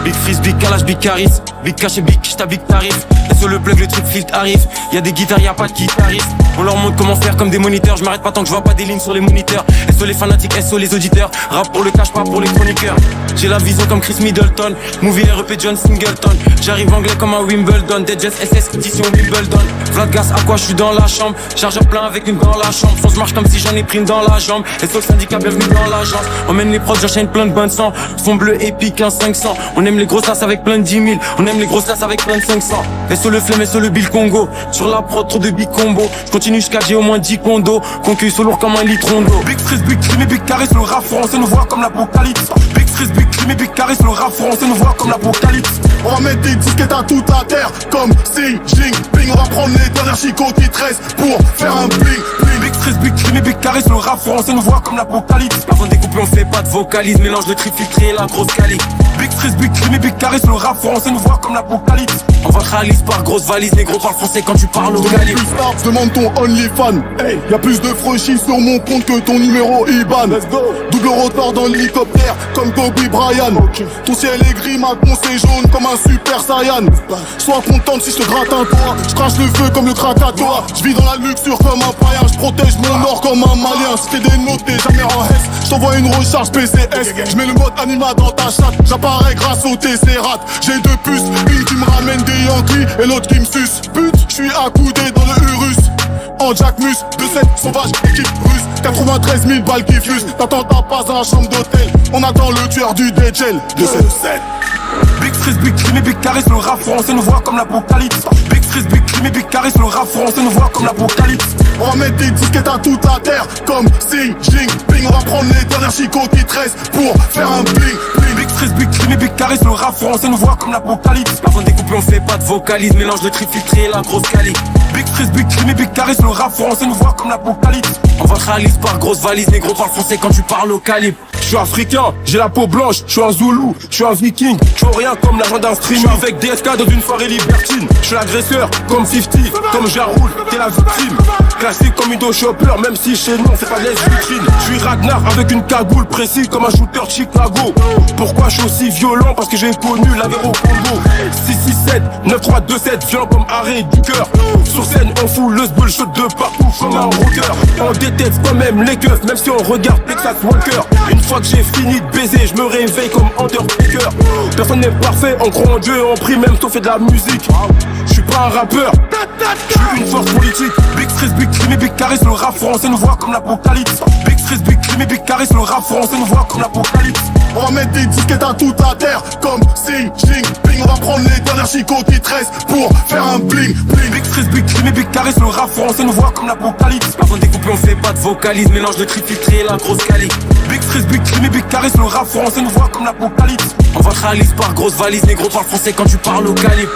Big freeze, big calage, big charisme. Big cash et big quiche, big tarif. Et sur le plug, le trip filtre arrive. Y'a des guitares, y'a pas de guitariste. On leur montre comment faire comme des moniteurs. Je m'arrête pas tant que je vois pas des lignes sur les moniteurs. SO les fanatiques, SO les auditeurs. Rap pour le cash, pas pour les chroniqueurs. J'ai la vision comme Chris Middleton. Movie REP John Singleton. J'arrive anglais comme un Wimbledon. Dead Jets SS édition Wimbledon. Vlad Gas, à quoi je suis dans la chambre. Chargeur plein avec une dans la chambre. Fonce marche comme si j'en ai pris une dans la jambe. SO le syndicat, bienvenue dans l'agence. On mène les prods, j'enchaîne plein de bonnes sang. Fond bleu épique, un 500. On aime les grosses tasses avec plein de 10 000. On aime les grosses tasses avec plein de 500. SO le flemme, SO le Bill Congo. Sur la prod, trop de big combo. J'continue jusqu'à j'ai au moins 10 condos. Concueille so lourd comme un litron d'eau. Big freeze, big crime et big charisme. Le rap français nous voit comme l'apocalypse. Big freeze, big crime et big charisme. Le rap français nous voit comme l'apocalypse. On va mettre des disquettes à toute la terre comme Xi Jinping. On va prendre les dernières chicots qui te restent pour faire un bling bling. Big freeze, big crime et big charisme. Le rap français nous voit comme l'apocalypse. Avant de découper on fait pas de vocalise. Mélange de trip filtré et la grosse calique. Big freeze, big crime et big charisme. Le rap français nous voit comme l'apocalypse. On va réaliser par grosse valise. Négro parle français quand tu parles au calibre. Demande ton OnlyFans. Hey, y'a plus de franchis sur mon compte que ton numéro IBAN. Let's go. Double rotor dans l'hélicoptère comme Kobe Bryant. Okay. Ton ciel est gris, ma con c'est jaune comme un super saiyan. Sois contente si je te gratte un toit. Je crache le feu comme le Krakatoa. Je vis dans la luxure comme un païen. Je protège mon or comme un malien. Si t'es dénoté, jamais en S. Je t'envoie une recharge PCS. Je mets le mode anima dans ta chatte. J'apparais grâce au TC-Rat. J'ai deux puces, une qui me ramène des Yankees et l'autre qui me suce. Pute, je suis accoudé dans le Urus. En Jack Mus, 2-7 sauvage, équipe russe. 93 000 balles qui fusent. T'attends ta passe dans la chambre d'hôtel. On attend le tueur du DJL. 2-7. Big freeze, big crime et big charisme. Le rap français nous voit comme l'apocalypse. Big freeze, big crime et big charisme. Le rap français nous voit comme l'apocalypse. On va mettre des disquettes à toute la terre comme Xi Jinping. On va prendre les dernières chicots qui te restent pour faire un bling bling. Big freeze, big crime et big charisme. Le rap français nous voit comme l'apocalypse. Avant de découper on fait pas de vocalise. Mélange de trip filtré et la grosse calique. Big freeze, big crime et big charisme. Le rap français nous voit comme l'apocalypse. On va réaliser par grosse valise. Négro parle français quand tu parles au calibre. Je suis africain, j'ai la peau blanche, je suis un Zoulou, je suis un viking, je suis rien comme l'agent d'un stream. Je suis avec DSK dans une soirée libertine. Je suis l'agresseur, comme 50, comme Jaroul, t'es la victime. Classique comme Ido Chopper, même si chez nous on fait pas les vitrines. Je suis Ragnar avec une cagoule précis comme un shooter de Chicago. Pourquoi je suis aussi violent? Parce que j'ai connu la guerre au Congo. 667, 9327, violent comme arrêt du cœur. Sur scène on fout le sbull, shot de partout comme un rocker. On déteste quand même les keufs, même si on regarde Texas Walker. Une fois que j'ai fini de baiser, je me réveille comme Undertaker. Personne n'est parfait, on croit en Dieu et on prie même si on fait de la musique. Je suis pas un rappeur, je suis une force politique. Big freeze, big crime et big charisme. Le rap français nous voit comme l'apocalypse. Big freeze, big crime et big charisme. Le rap français nous voit comme l'apocalypse. On va mettre des disquettes à toute la terre comme Xi Jinping. On va prendre les dernières chicots qui te restent pour faire un bling bling. Big freeze, big crime et big charisme. Le rap français nous voit comme l'apocalypse. Avant de découper on fait pas de vocalise. Mélange de trip filtré et la grosse calique. Big freeze, big crime et big charisme. Le rap français nous voit comme l'apocalypse. On va réaliser par grosse valise. Négro parle français quand tu parles au calibre.